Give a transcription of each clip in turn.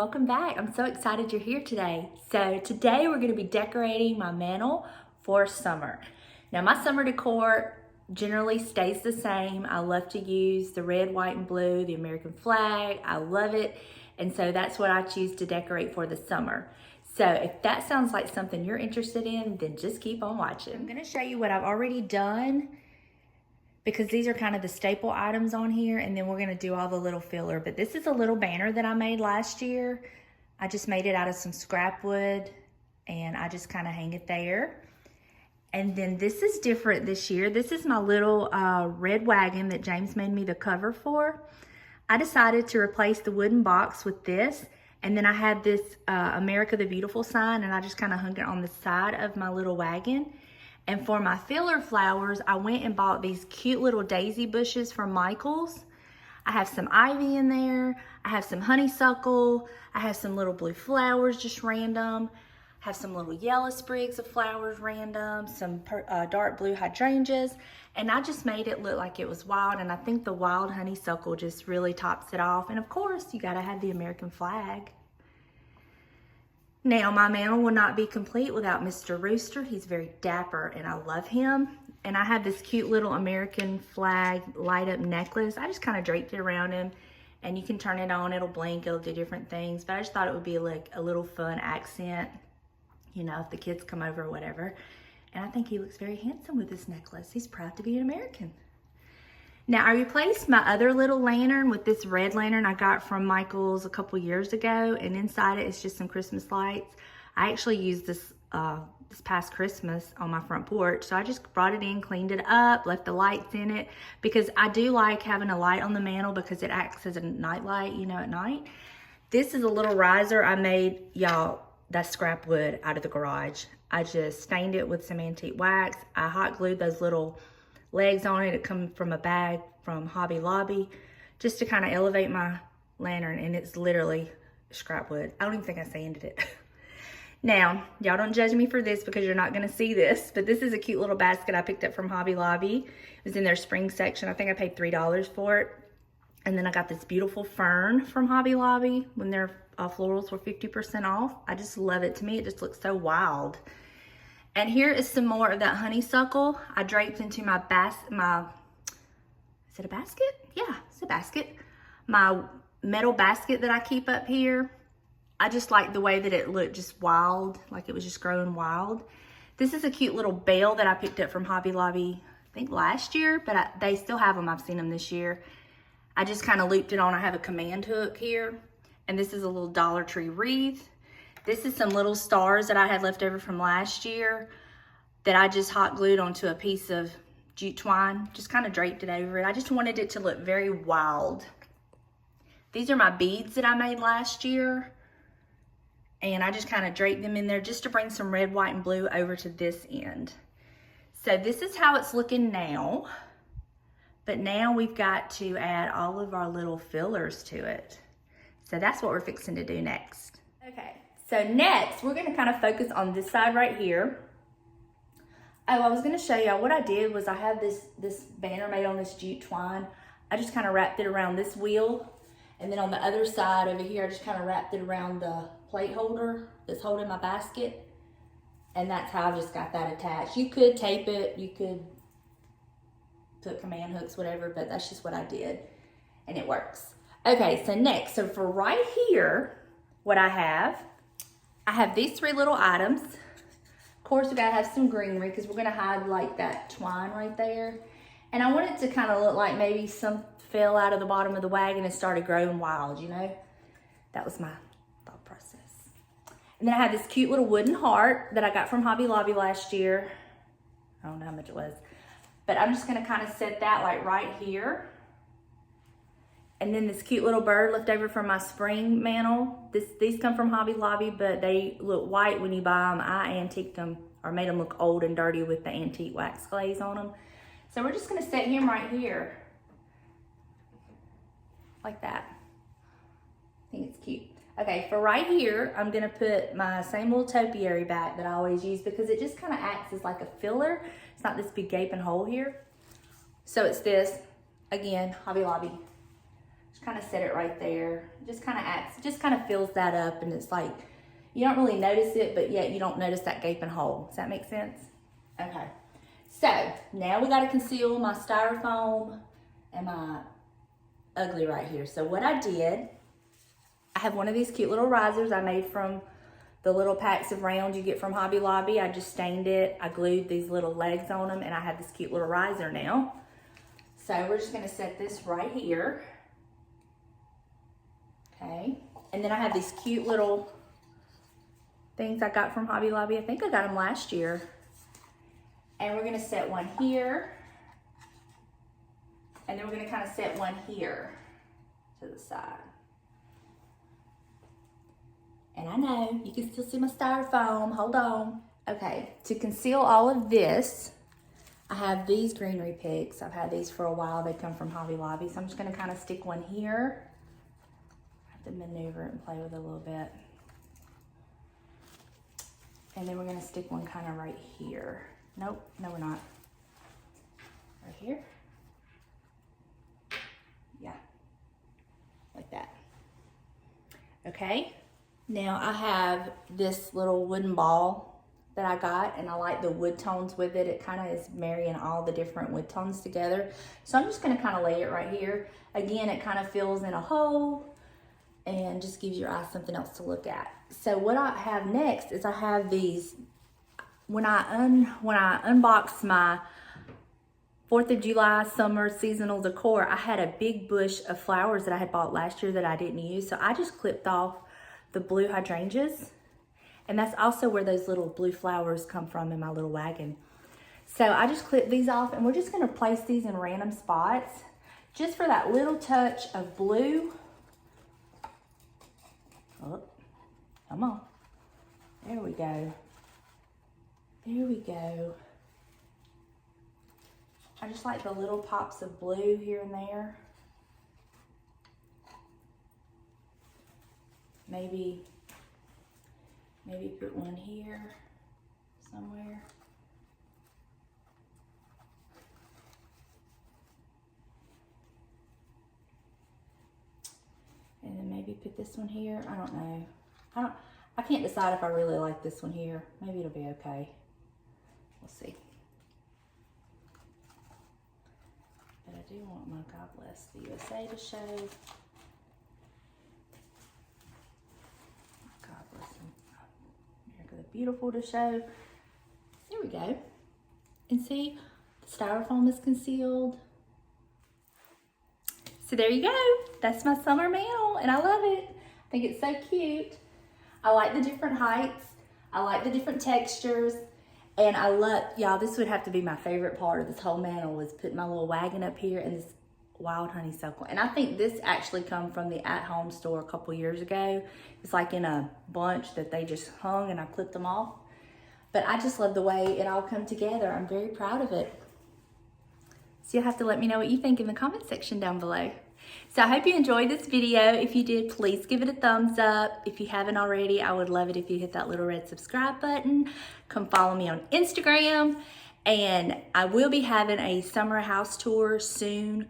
welcome back. I'm so excited you're here today. So today we're going to be decorating my mantle for summer. Now my summer decor generally stays the same. I love to use the red, white, and blue, the American flag. I love it. And so that's what I choose to decorate for the summer. So if that sounds like something you're interested in, then just keep on watching. I'm going to show you what I've already done, because these are kind of the staple items on here, and then we're gonna do all the little filler. But this is a little banner that I made last year. I just made it out of some scrap wood, and I just kind of hang it there. And then this is different this year. This is my little red wagon that James made me the cover for. I decided to replace the wooden box with this, and then I had this America the Beautiful sign, and I just kind of hung it on the side of my little wagon. And for my filler flowers, I went and bought these cute little daisy bushes from Michael's. I have some ivy in there. I have some honeysuckle. I have some little blue flowers, just random. I have some little yellow sprigs of flowers, random. Some dark blue hydrangeas. And I just made it look like it was wild. And I think the wild honeysuckle just really tops it off. And of course, you gotta have the American flag. Now, my mantle will not be complete without Mr. Rooster. He's very dapper and I love him. And I have this cute little American flag light up necklace. I just kind of draped it around him, and you can turn it on, it'll blink, it'll do different things. But I just thought it would be like a little fun accent, you know, if the kids come over or whatever. And I think he looks very handsome with this necklace. He's proud to be an American. Now, I replaced my other little lantern with this red lantern I got from Michael's a couple years ago, and inside it is just some Christmas lights. I actually used this this past Christmas on my front porch, so I just brought it in, cleaned it up, left the lights in it, because I do like having a light on the mantle because it acts as a night light, you know, at night. This is a little riser I made, y'all, that's scrap wood out of the garage. I just stained it with some antique wax. I hot glued those little legs on it. It come from a bag from Hobby Lobby, just to kind of elevate my lantern, and it's literally scrap wood. I don't even think I sanded it. Now, y'all don't judge me for this because you're not gonna see this, but this is a cute little basket I picked up from Hobby Lobby. It was in their spring section. I think I paid $3 for it. And then I got this beautiful fern from Hobby Lobby when their florals were 50% off. I just love it. To me, it just looks so wild. And here is some more of that honeysuckle I draped into my is it a basket? Yeah, it's a basket. My metal basket that I keep up here. I just like the way that it looked just wild, like it was just growing wild. This is a cute little bell that I picked up from Hobby Lobby, I think last year, but they still have them. I've seen them this year. I just kind of looped it on. I have a command hook here, and this is a little Dollar Tree wreath. This is some little stars that I had left over from last year that I just hot glued onto a piece of jute twine, just kind of draped it over it. I just wanted it to look very wild. These are my beads that I made last year, and I just kind of draped them in there just to bring some red, white, and blue over to this end. So this is how it's looking now, but now we've got to add all of our little fillers to it. So that's what we're fixing to do next. Okay, so next we're gonna kind of focus on this side right here. Oh, I was gonna show y'all what I did was I have this banner made on this jute twine. I just kind of wrapped it around this wheel, and then on the other side over here, I just kind of wrapped it around the plate holder that's holding my basket. And that's how I just got that attached. You could tape it, you could put command hooks, whatever, but that's just what I did, and it works. Okay, so next, so for right here, what I have these three little items. Of course, we gotta have some greenery because we're gonna hide like that twine right there. And I want it to kind of look like maybe some fell out of the bottom of the wagon and started growing wild, you know? That was my thought process. And then I have this cute little wooden heart that I got from Hobby Lobby last year. I don't know how much it was, but I'm just gonna kind of set that like right here. And then this cute little bird left over from my spring mantle. These come from Hobby Lobby, but they look white when you buy them. I antiqued them, or made them look old and dirty with the antique wax glaze on them. So we're just gonna set him right here, like that. I think it's cute. Okay, for right here, I'm gonna put my same little topiary back that I always use because it just kind of acts as like a filler. It's not this big gaping hole here. So it's this, again, Hobby Lobby. Just kind of set it right there. Just kind of acts, just kind of fills that up, and it's like, you don't really notice it, but yet you don't notice that gaping hole. Does that make sense? Okay. So now we got to conceal my styrofoam and my ugly right here. So what I did, I have one of these cute little risers I made from the little packs of rounds you get from Hobby Lobby. I just stained it. I glued these little legs on them, and I have this cute little riser now. So we're just gonna set this right here. Okay, and then I have these cute little things I got from Hobby Lobby. I think I got them last year. And we're gonna set one here. And then we're gonna kind of set one here to the side. And I know you can still see my styrofoam, hold on. Okay, to conceal all of this, I have these greenery picks. I've had these for a while. They come from Hobby Lobby. So I'm just gonna kind of stick one here. I have to maneuver it and play with it a little bit. And then we're gonna stick one kind of right here. Nope, no we're not. Right here. Yeah, like that. Okay, now I have this little wooden ball that I got, and I like the wood tones with it. It kind of is marrying all the different wood tones together. So I'm just gonna kind of lay it right here. Again, it kind of fills in a hole and just gives your eyes something else to look at. So what I have next is I have these, when I unboxed my 4th of July summer seasonal decor, I had a big bush of flowers that I had bought last year that I didn't use. So I just clipped off the blue hydrangeas. And that's also where those little blue flowers come from in my little wagon. So I just clipped these off, and we're just gonna place these in random spots just for that little touch of blue. Oh, come on. There we go. There we go. I just like the little pops of blue here and there. Maybe put one here somewhere. And then maybe put this one here. I don't know. I can't decide if I really like this one here. Maybe it'll be okay. We'll see. But I do want my God Bless the USA to show. God bless America the Beautiful to show. There we go. And see, the styrofoam is concealed. So there you go. That's my summer mantle, and I love it. I think it's so cute. I like the different heights. I like the different textures. And I love, y'all, this would have to be my favorite part of this whole mantle, was putting my little wagon up here and this wild honeysuckle. And I think this actually come from the at-home store a couple years ago. It's like in a bunch that they just hung, and I clipped them off. But I just love the way it all come together. I'm very proud of it. So you'll have to let me know what you think in the comment section down below. So I hope you enjoyed this video. If you did, please give it a thumbs up. If you haven't already, I would love it if you hit that little red subscribe button. Come follow me on Instagram. And I will be having a summer house tour soon.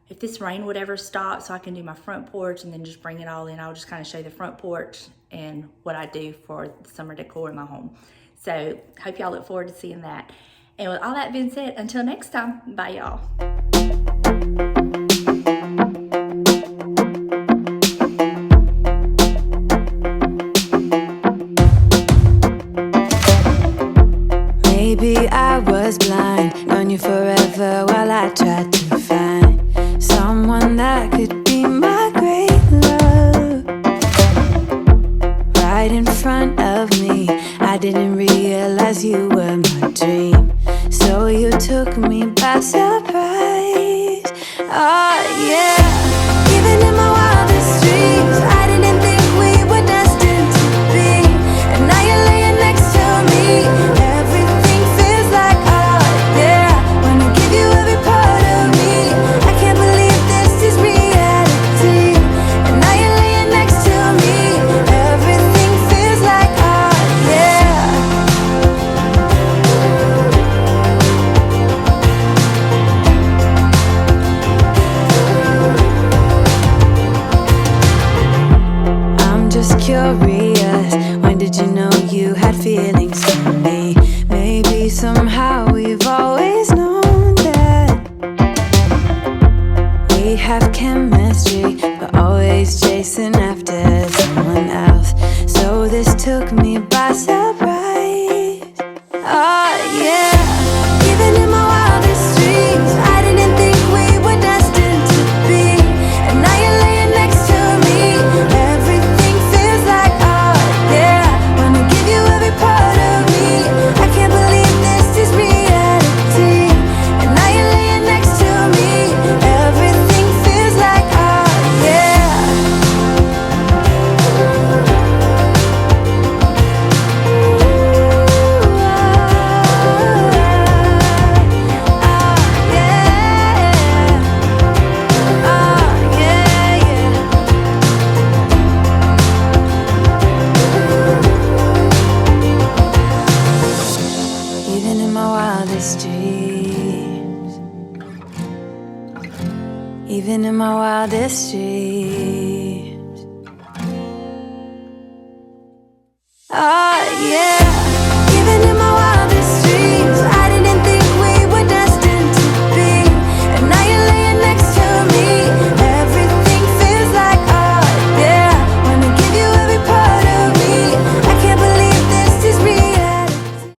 If this rain would ever stop, so I can do my front porch and then just bring it all in. I'll just kind of show you the front porch and what I do for the summer decor in my home. So hope y'all look forward to seeing that. And with all that being said, until next time, bye y'all. Maybe I was blind, known you forever while I tried to find someone that could be my great love. Right in front of me, I didn't realize you were my dream. So you took me by surprise. Oh yeah, even in my wildest dreams, I didn't think we were destined to be. And now you're laying next to me. Everything feels like oh yeah, when I give you every part of me. I can't believe this is reality. And now you're laying next to me. Everything feels like oh yeah. have chemistry, but always chasing after someone else. So this took me by surprise. Oh yeah, even in my wildest dreams, I didn't think we were destined to be. And now you're laying next to me. Everything feels like oh yeah. Wanna give you every part of me. I can't believe this is reality. And now you're laying next to me. Everything feels like oh yeah. Even in my wildest dreams, even in my wildest dreams, oh yeah.